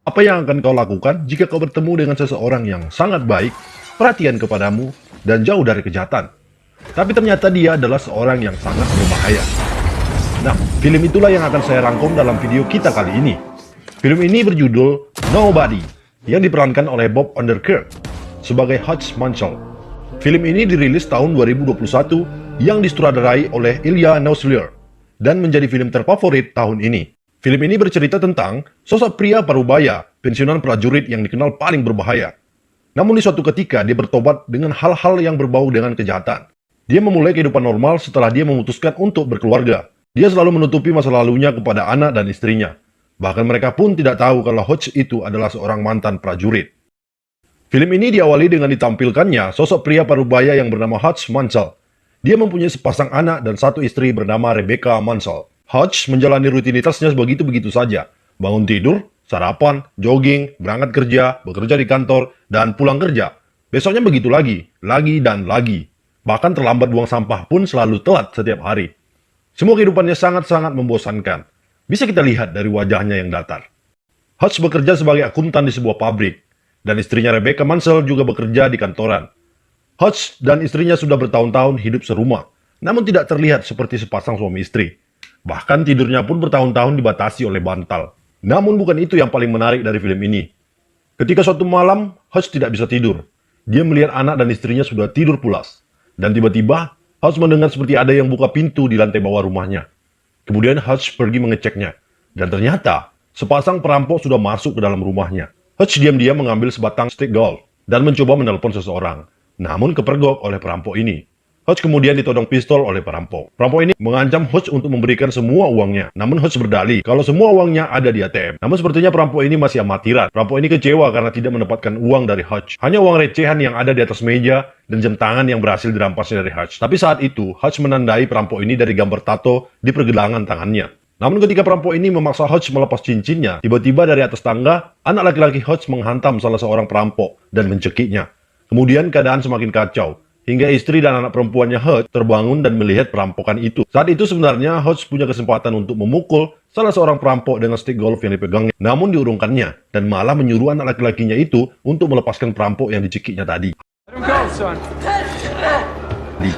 Apa yang akan kau lakukan jika kau bertemu dengan seseorang yang sangat baik, perhatian kepadamu, dan jauh dari kejahatan? Tapi ternyata dia adalah seorang yang sangat berbahaya. Nah, film itulah yang akan saya rangkum dalam video kita kali ini. Film ini berjudul Nobody, yang diperankan oleh Bob Odenkirk sebagai Hutch Mansell. Film ini dirilis tahun 2021 yang disutradarai oleh Ilya Nauslier dan menjadi film terfavorit tahun ini. Film ini bercerita tentang sosok pria parubaya, pensiunan prajurit yang dikenal paling berbahaya. Namun di suatu ketika dia bertobat dengan hal-hal yang berbau dengan kejahatan. Dia memulai kehidupan normal setelah dia memutuskan untuk berkeluarga. Dia selalu menutupi masa lalunya kepada anak dan istrinya. Bahkan mereka pun tidak tahu kalau Hutch itu adalah seorang mantan prajurit. Film ini diawali dengan ditampilkannya sosok pria parubaya yang bernama Hutch Mansell. Dia mempunyai sepasang anak dan satu istri bernama Rebecca Mansell. Hutch menjalani rutinitasnya begitu-begitu saja. Bangun tidur, sarapan, jogging, berangkat kerja, bekerja di kantor, dan pulang kerja. Besoknya begitu lagi dan lagi. Bahkan terlambat buang sampah pun selalu telat setiap hari. Semua kehidupannya sangat-sangat membosankan. Bisa kita lihat dari wajahnya yang datar. Hutch bekerja sebagai akuntan di sebuah pabrik, dan istrinya Rebecca Mansell juga bekerja di kantoran. Hutch dan istrinya sudah bertahun-tahun hidup serumah, namun tidak terlihat seperti sepasang suami istri. Bahkan tidurnya pun bertahun-tahun dibatasi oleh bantal. Namun bukan itu yang paling menarik dari film ini. Ketika suatu malam, Hutch tidak bisa tidur. Dia melihat anak dan istrinya sudah tidur pulas. Dan tiba-tiba, Hutch mendengar seperti ada yang buka pintu di lantai bawah rumahnya. Kemudian Hutch pergi mengeceknya. Dan ternyata, sepasang perampok sudah masuk ke dalam rumahnya. Hutch diam-diam mengambil sebatang stick golf dan mencoba menelpon seseorang. Namun kepergok oleh perampok ini. Hutch kemudian ditodong pistol oleh perampok. Perampok ini mengancam Hutch untuk memberikan semua uangnya. Namun Hutch berdalih kalau semua uangnya ada di ATM. Namun sepertinya perampok ini masih amatiran. Perampok ini kecewa karena tidak mendapatkan uang dari Hutch. Hanya uang recehan yang ada di atas meja dan jam tangan yang berhasil dirampasnya dari Hutch. Tapi saat itu, Hutch menandai perampok ini dari gambar tato di pergelangan tangannya. Namun ketika perampok ini memaksa Hutch melepas cincinnya, tiba-tiba dari atas tangga, anak laki-laki Hutch menghantam salah seorang perampok dan mencekiknya. Kemudian keadaan semakin kacau. Hingga istri dan anak perempuannya Hutch terbangun dan melihat perampokan itu. Saat itu sebenarnya Hutch punya kesempatan untuk memukul salah seorang perampok dengan stick golf yang dipegangnya. Namun diurungkannya dan malah menyuruh anak laki-lakinya itu untuk melepaskan perampok yang dicekiknya tadi.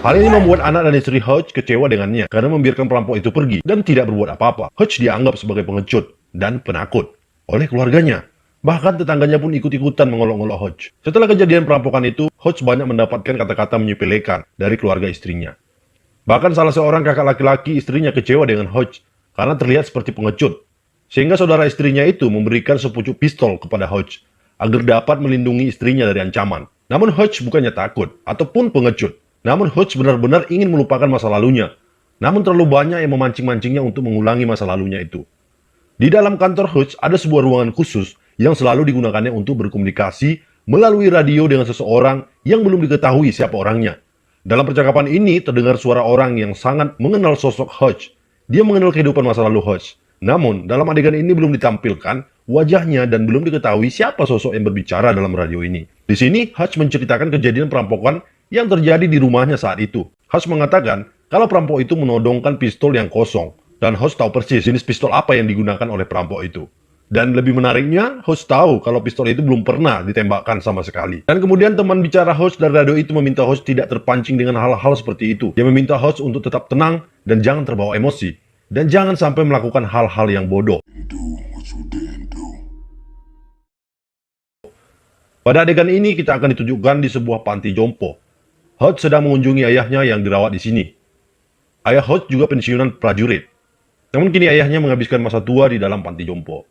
Hal ini membuat anak dan istri Hutch kecewa dengannya karena membiarkan perampok itu pergi dan tidak berbuat apa-apa. Hutch dianggap sebagai pengecut dan penakut oleh keluarganya. Bahkan tetangganya pun ikut-ikutan mengolok-olok Hutch. Setelah kejadian perampokan itu, Hutch banyak mendapatkan kata-kata menyepelekan dari keluarga istrinya. Bahkan salah seorang kakak laki-laki istrinya kecewa dengan Hutch karena terlihat seperti pengecut. Sehingga saudara istrinya itu memberikan sepucuk pistol kepada Hutch agar dapat melindungi istrinya dari ancaman. Namun Hutch bukannya takut ataupun pengecut. Namun Hutch benar-benar ingin melupakan masa lalunya. Namun terlalu banyak yang memancing-mancingnya untuk mengulangi masa lalunya itu. Di dalam kantor Hutch ada sebuah ruangan khusus yang selalu digunakannya untuk berkomunikasi melalui radio dengan seseorang yang belum diketahui siapa orangnya. Dalam percakapan ini terdengar suara orang yang sangat mengenal sosok Hutch. Dia mengenal kehidupan masa lalu Hutch. Namun, dalam adegan ini belum ditampilkan wajahnya dan belum diketahui siapa sosok yang berbicara dalam radio ini. Di sini, Hutch menceritakan kejadian perampokan yang terjadi di rumahnya saat itu. Hutch mengatakan kalau perampok itu menodongkan pistol yang kosong. Dan Hutch tahu persis jenis pistol apa yang digunakan oleh perampok itu. Dan lebih menariknya, Hutch tahu kalau pistol itu belum pernah ditembakkan sama sekali. Dan kemudian teman bicara Hutch dari radio itu meminta Hutch tidak terpancing dengan hal-hal seperti itu. Dia meminta Hutch untuk tetap tenang dan jangan terbawa emosi. Dan jangan sampai melakukan hal-hal yang bodoh. Pada adegan ini kita akan ditunjukkan di sebuah panti jompo. Hutch sedang mengunjungi ayahnya yang dirawat di sini. Ayah Hutch juga pensiunan prajurit. Namun kini ayahnya menghabiskan masa tua di dalam panti jompo.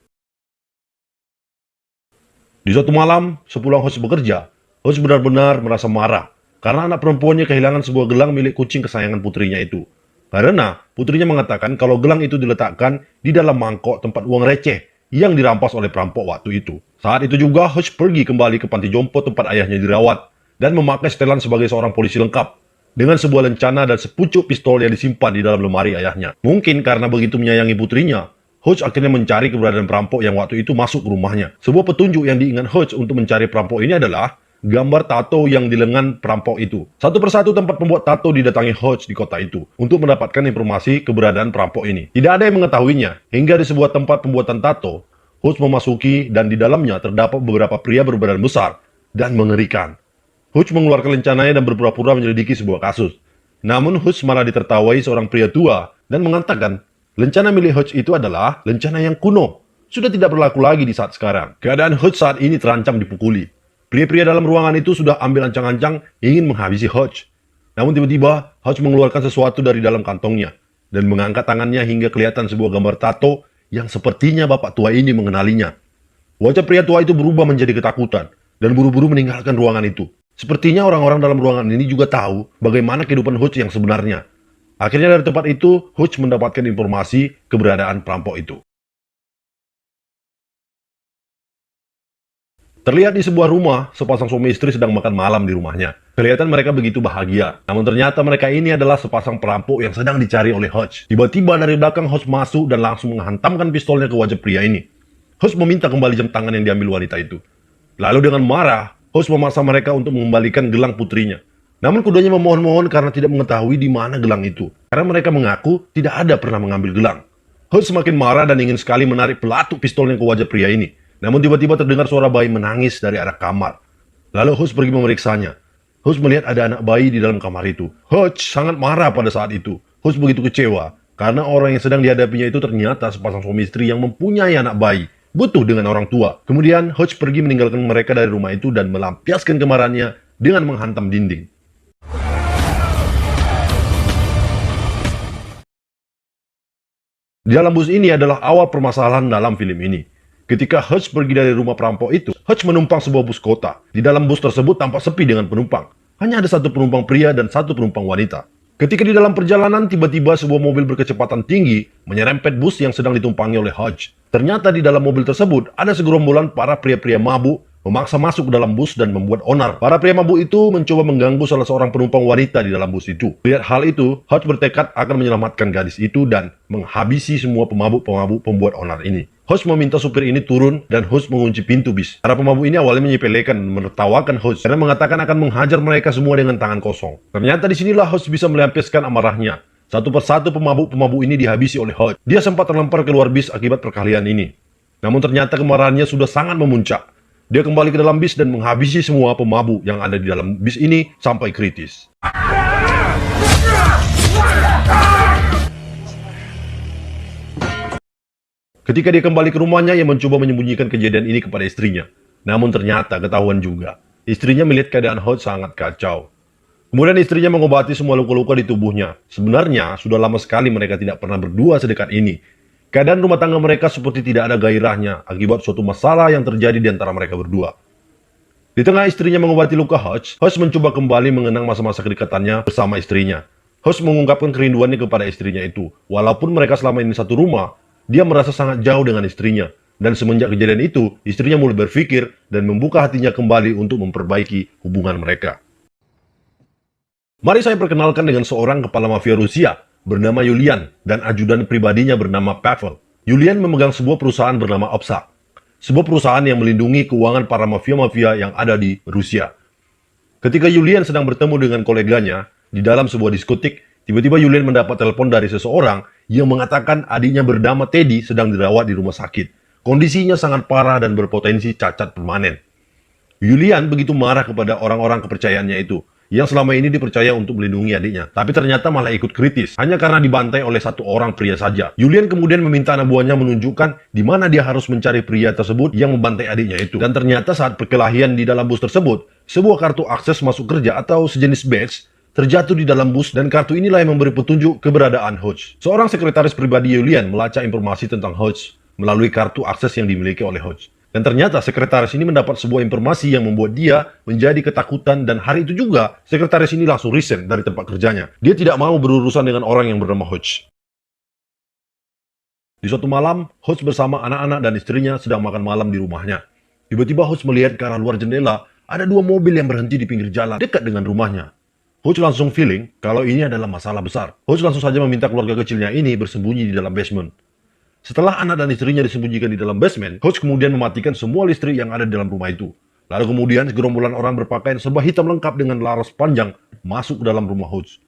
Di suatu malam, sepulang Hutch bekerja, Hutch benar-benar merasa marah karena anak perempuannya kehilangan sebuah gelang milik kucing kesayangan putrinya itu. Karena putrinya mengatakan kalau gelang itu diletakkan di dalam mangkok tempat uang receh yang dirampas oleh perampok waktu itu. Saat itu juga Hutch pergi kembali ke panti jompo tempat ayahnya dirawat dan memakai setelan sebagai seorang polisi lengkap dengan sebuah lencana dan sepucuk pistol yang disimpan di dalam lemari ayahnya. Mungkin karena begitu menyayangi putrinya, Hutch akhirnya mencari keberadaan perampok yang waktu itu masuk ke rumahnya. Sebuah petunjuk yang diingat Hutch untuk mencari perampok ini adalah gambar tato yang di lengan perampok itu. Satu persatu tempat pembuat tato didatangi Hutch di kota itu untuk mendapatkan informasi keberadaan perampok ini. Tidak ada yang mengetahuinya, hingga di sebuah tempat pembuatan tato, Hodge memasuki dan di dalamnya terdapat beberapa pria berbadan besar dan mengerikan. Hodge mengeluarkan lencananya dan berpura-pura menyelidiki sebuah kasus. Namun Hodge malah ditertawai seorang pria tua dan mengatakan, lencana milik Hodge itu adalah lencana yang kuno. Sudah tidak berlaku lagi di saat sekarang. Keadaan Hodge saat ini terancam dipukuli. Pria-pria dalam ruangan itu sudah ambil ancang-ancang ingin menghabisi Hodge. Namun tiba-tiba Hodge mengeluarkan sesuatu dari dalam kantongnya dan mengangkat tangannya hingga kelihatan sebuah gambar tato yang sepertinya bapak tua ini mengenalinya. Wajah pria tua itu berubah menjadi ketakutan dan buru-buru meninggalkan ruangan itu. Sepertinya orang-orang dalam ruangan ini juga tahu bagaimana kehidupan Hodge yang sebenarnya. Akhirnya dari tempat itu, Hodge mendapatkan informasi keberadaan perampok itu. Terlihat di sebuah rumah, sepasang suami istri sedang makan malam di rumahnya. Kelihatan mereka begitu bahagia. Namun ternyata mereka ini adalah sepasang perampok yang sedang dicari oleh Hodge. Tiba-tiba dari belakang Hodge masuk dan langsung menghantamkan pistolnya ke wajah pria ini. Hodge meminta kembali jam tangan yang diambil wanita itu. Lalu dengan marah, Hodge memaksa mereka untuk mengembalikan gelang putrinya. Namun keduanya memohon-mohon karena tidak mengetahui di mana gelang itu. Karena mereka mengaku tidak ada pernah mengambil gelang. Hodge semakin marah dan ingin sekali menarik pelatuk pistolnya ke wajah pria ini. Namun tiba-tiba terdengar suara bayi menangis dari arah kamar. Lalu Hodge pergi memeriksanya. Hodge melihat ada anak bayi di dalam kamar itu. Hodge sangat marah pada saat itu. Hodge begitu kecewa karena orang yang sedang dihadapinya itu ternyata sepasang suami istri yang mempunyai anak bayi. Butuh dengan orang tua. Kemudian Hodge pergi meninggalkan mereka dari rumah itu dan melampiaskan kemarahannya dengan menghantam dinding. Di dalam bus ini adalah awal permasalahan dalam film ini. Ketika Hodge pergi dari rumah perampok itu, Hodge menumpang sebuah bus kota. Di dalam bus tersebut tampak sepi dengan penumpang. Hanya ada satu penumpang pria dan satu penumpang wanita. Ketika di dalam perjalanan, tiba-tiba sebuah mobil berkecepatan tinggi menyerempet bus yang sedang ditumpangi oleh Hodge. Ternyata di dalam mobil tersebut ada segerombolan para pria-pria mabuk memaksa masuk ke dalam bus dan membuat onar. Para pria mabuk itu mencoba mengganggu salah seorang penumpang wanita di dalam bus itu. Lihat hal itu, Hodge bertekad akan menyelamatkan gadis itu dan menghabisi semua pemabuk-pemabuk pembuat onar ini. Hodge meminta supir ini turun dan Hodge mengunci pintu bis. Para pemabuk ini awalnya menyepelekan dan menertawakan Hodge karena mengatakan akan menghajar mereka semua dengan tangan kosong. Ternyata disinilah Hodge bisa melampiaskan amarahnya. Satu persatu pemabuk-pemabuk ini dihabisi oleh Hodge. Dia sempat terlempar keluar bis akibat perkelahian ini. Namun ternyata kemarahannya sudah sangat memuncak. Dia kembali ke dalam bis dan menghabisi semua pemabuk yang ada di dalam bis ini sampai kritis. Ketika dia kembali ke rumahnya, ia mencoba menyembunyikan kejadian ini kepada istrinya. Namun ternyata ketahuan juga. Istrinya melihat keadaan Hodge sangat kacau. Kemudian istrinya mengobati semua luka-luka di tubuhnya. Sebenarnya, sudah lama sekali mereka tidak pernah berdua sedekat ini. Keadaan rumah tangga mereka seperti tidak ada gairahnya akibat suatu masalah yang terjadi di antara mereka berdua. Di tengah istrinya mengobati luka Hodge, Hodge mencoba kembali mengenang masa-masa kedekatannya bersama istrinya. Hodge mengungkapkan kerinduannya kepada istrinya itu. Walaupun mereka selama ini satu rumah, dia merasa sangat jauh dengan istrinya. Dan semenjak kejadian itu, istrinya mulai berpikir dan membuka hatinya kembali untuk memperbaiki hubungan mereka. Mari saya perkenalkan dengan seorang kepala mafia Rusia bernama Yulian dan ajudan pribadinya bernama Pavel. Yulian memegang sebuah perusahaan bernama Opsa, sebuah perusahaan yang melindungi keuangan para mafia-mafia yang ada di Rusia. Ketika Yulian sedang bertemu dengan koleganya di dalam sebuah diskotik, tiba-tiba Yulian mendapat telepon dari seseorang yang mengatakan adiknya bernama Teddy sedang dirawat di rumah sakit. Kondisinya sangat parah dan berpotensi cacat permanen. Yulian begitu marah kepada orang-orang kepercayaannya itu, yang selama ini dipercaya untuk melindungi adiknya. Tapi ternyata malah ikut kritis, hanya karena dibantai oleh satu orang pria saja. Yulian kemudian meminta anak buahnya menunjukkan di mana dia harus mencari pria tersebut yang membantai adiknya itu. Dan ternyata saat perkelahian di dalam bus tersebut, sebuah kartu akses masuk kerja atau sejenis badge terjatuh di dalam bus dan kartu inilah yang memberi petunjuk keberadaan Hodge. Seorang sekretaris pribadi Yulian melacak informasi tentang Hodge melalui kartu akses yang dimiliki oleh Hodge. Dan ternyata sekretaris ini mendapat sebuah informasi yang membuat dia menjadi ketakutan dan hari itu juga sekretaris ini langsung resign dari tempat kerjanya. Dia tidak mau berurusan dengan orang yang bernama Hodge. Di suatu malam, Hodge bersama anak-anak dan istrinya sedang makan malam di rumahnya. Tiba-tiba Hodge melihat ke arah luar jendela, ada dua mobil yang berhenti di pinggir jalan dekat dengan rumahnya. Hodge langsung feeling kalau ini adalah masalah besar. Hodge langsung saja meminta keluarga kecilnya ini bersembunyi di dalam basement. Setelah anak dan istrinya disembunyikan di dalam basement, Hodge kemudian mematikan semua listrik yang ada di dalam rumah itu. Lalu kemudian segerombolan orang berpakaian serba hitam lengkap dengan laras panjang masuk ke dalam rumah Hodge.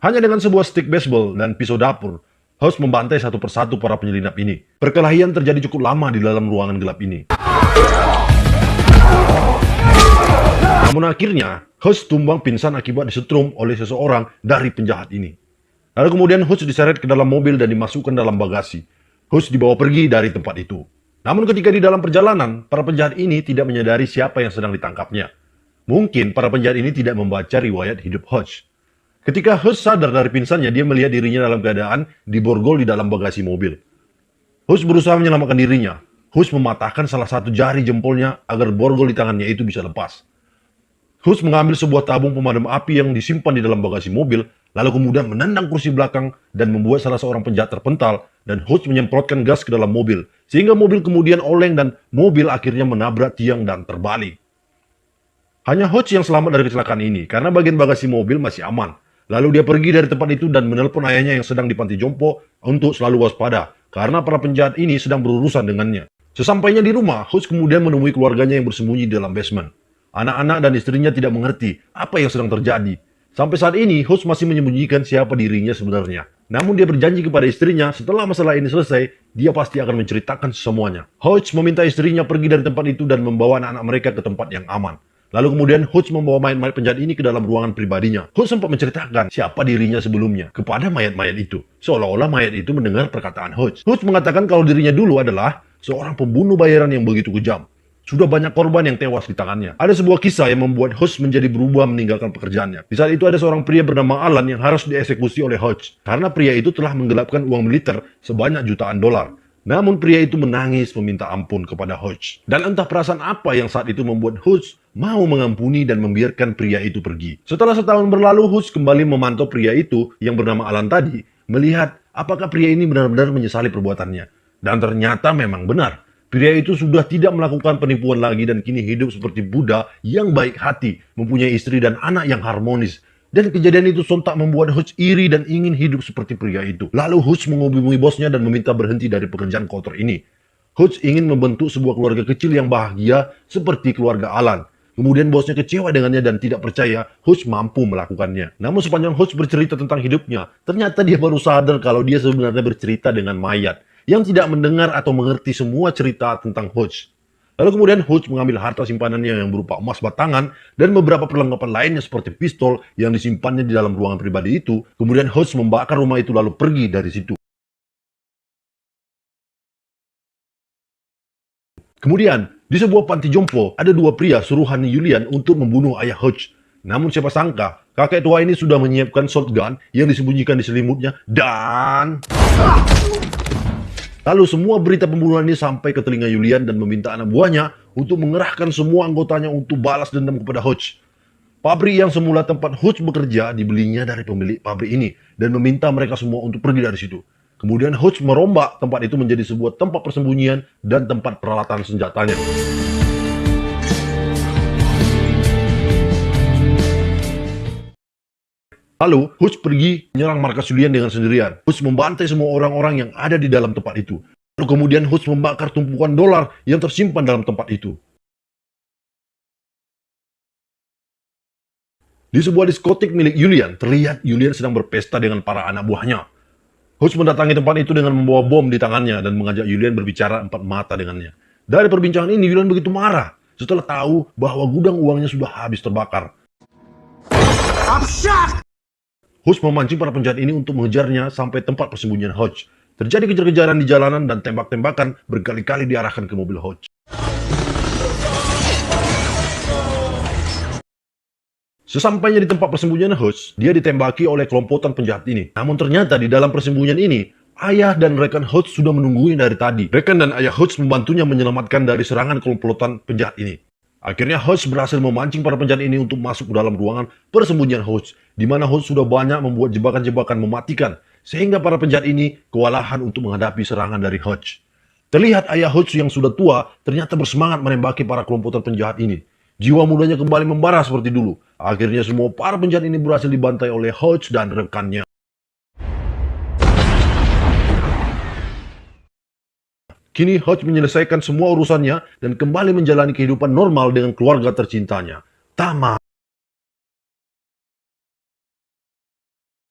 Hanya dengan sebuah stick baseball dan pisau dapur, Hodge membantai satu persatu para penyelinap ini. Perkelahian terjadi cukup lama di dalam ruangan gelap ini. Namun akhirnya, Hodge tumbang pingsan akibat disetrum oleh seseorang dari penjahat ini. Lalu kemudian Hodge diseret ke dalam mobil dan dimasukkan dalam bagasi. Hodge dibawa pergi dari tempat itu. Namun ketika di dalam perjalanan, para penjahat ini tidak menyadari siapa yang sedang ditangkapnya. Mungkin para penjahat ini tidak membaca riwayat hidup Hodge. Ketika Hodge sadar dari pingsannya, dia melihat dirinya dalam keadaan diborgol di dalam bagasi mobil. Hodge berusaha menyelamatkan dirinya. Hodge mematahkan salah satu jari jempolnya agar borgol di tangannya itu bisa lepas. Hodge mengambil sebuah tabung pemadam api yang disimpan di dalam bagasi mobil, lalu kemudian menendang kursi belakang dan membuat salah seorang penjahat terpental, dan Hodge menyemprotkan gas ke dalam mobil, sehingga mobil kemudian oleng dan mobil akhirnya menabrak tiang dan terbalik. Hanya Hodge yang selamat dari kecelakaan ini, karena bagian bagasi mobil masih aman. Lalu dia pergi dari tempat itu dan menelpon ayahnya yang sedang di panti jompo untuk selalu waspada, karena para penjahat ini sedang berurusan dengannya. Sesampainya di rumah, Hodge kemudian menemui keluarganya yang bersembunyi di dalam basement. Anak-anak dan istrinya tidak mengerti apa yang sedang terjadi. Sampai saat ini, Hodge masih menyembunyikan siapa dirinya sebenarnya. Namun dia berjanji kepada istrinya, setelah masalah ini selesai, dia pasti akan menceritakan semuanya. Hodge meminta istrinya pergi dari tempat itu dan membawa anak-anak mereka ke tempat yang aman. Lalu kemudian Hodge membawa mayat-mayat penjahat ini ke dalam ruangan pribadinya. Hodge sempat menceritakan siapa dirinya sebelumnya kepada mayat-mayat itu. Seolah-olah mayat itu mendengar perkataan Hodge. Hodge mengatakan kalau dirinya dulu adalah seorang pembunuh bayaran yang begitu kejam. Sudah banyak korban yang tewas di tangannya. Ada sebuah kisah yang membuat Hodge menjadi berubah meninggalkan pekerjaannya. Di saat itu ada seorang pria bernama Alan yang harus dieksekusi oleh Hodge. Karena pria itu telah menggelapkan uang militer sebanyak jutaan dolar. Namun pria itu menangis meminta ampun kepada Hodge. Dan entah perasaan apa yang saat itu membuat Hodge mau mengampuni dan membiarkan pria itu pergi. Setelah setahun berlalu, Hodge kembali memantau pria itu yang bernama Alan tadi, melihat apakah pria ini benar-benar menyesali perbuatannya. Dan ternyata memang benar. Pria itu sudah tidak melakukan penipuan lagi dan kini hidup seperti Buddha yang baik hati, mempunyai istri dan anak yang harmonis. Dan kejadian itu sontak membuat Hodge iri dan ingin hidup seperti pria itu. Lalu Hodge menghubungi bosnya dan meminta berhenti dari pekerjaan kotor ini. Hodge ingin membentuk sebuah keluarga kecil yang bahagia seperti keluarga Alan. Kemudian bosnya kecewa dengannya dan tidak percaya Hodge mampu melakukannya. Namun sepanjang Hodge bercerita tentang hidupnya, ternyata dia baru sadar kalau dia sebenarnya bercerita dengan mayat yang tidak mendengar atau mengerti semua cerita tentang Hodge. Lalu kemudian Hodge mengambil harta simpanannya yang berupa emas batangan dan beberapa perlengkapan lainnya seperti pistol yang disimpannya di dalam ruangan pribadi itu. Kemudian Hodge membakar rumah itu lalu pergi dari situ. Kemudian, di sebuah panti jompo, ada dua pria suruhan Julian untuk membunuh ayah Hodge. Namun siapa sangka, kakek tua ini sudah menyiapkan shotgun yang disembunyikan di selimutnya dan... Lalu semua berita pembunuhan ini sampai ke telinga Julian dan meminta anak buahnya untuk mengerahkan semua anggotanya untuk balas dendam kepada Hodge. Pabrik yang semula tempat Hodge bekerja dibelinya dari pemilik pabrik ini dan meminta mereka semua untuk pergi dari situ. Kemudian Hodge merombak tempat itu menjadi sebuah tempat persembunyian dan tempat peralatan senjatanya. Lalu, Hodge pergi menyerang markas Julian dengan sendirian. Hodge membantai semua orang-orang yang ada di dalam tempat itu. Lalu kemudian Hodge membakar tumpukan dolar yang tersimpan dalam tempat itu. Di sebuah diskotik milik Julian, terlihat Julian sedang berpesta dengan para anak buahnya. Hodge mendatangi tempat itu dengan membawa bom di tangannya dan mengajak Julian berbicara empat mata dengannya. Dari perbincangan ini, Julian begitu marah setelah tahu bahwa gudang uangnya sudah habis terbakar. Hodge memancing para penjahat ini untuk mengejarnya sampai tempat persembunyian Hodge. Terjadi kejar-kejaran di jalanan dan tembak-tembakan berkali-kali diarahkan ke mobil Hodge. Sesampainya di tempat persembunyian Hodge, dia ditembaki oleh kelompokan penjahat ini. Namun ternyata di dalam persembunyian ini, ayah dan rekan Hodge sudah menunggunya dari tadi. Rekan dan ayah Hodge membantunya menyelamatkan dari serangan kelompokan penjahat ini. Akhirnya Hodge berhasil memancing para penjahat ini untuk masuk ke dalam ruangan persembunyian Hodge, di mana Hodge sudah banyak membuat jebakan-jebakan mematikan, sehingga para penjahat ini kewalahan untuk menghadapi serangan dari Hodge. Terlihat ayah Hodge yang sudah tua ternyata bersemangat menembaki para kelompokan penjahat ini. Jiwa mudanya kembali membara seperti dulu. Akhirnya semua para penjahat ini berhasil dibantai oleh Hodge dan rekannya. Kini Hodge menyelesaikan semua urusannya dan kembali menjalani kehidupan normal dengan keluarga tercintanya. Tamat.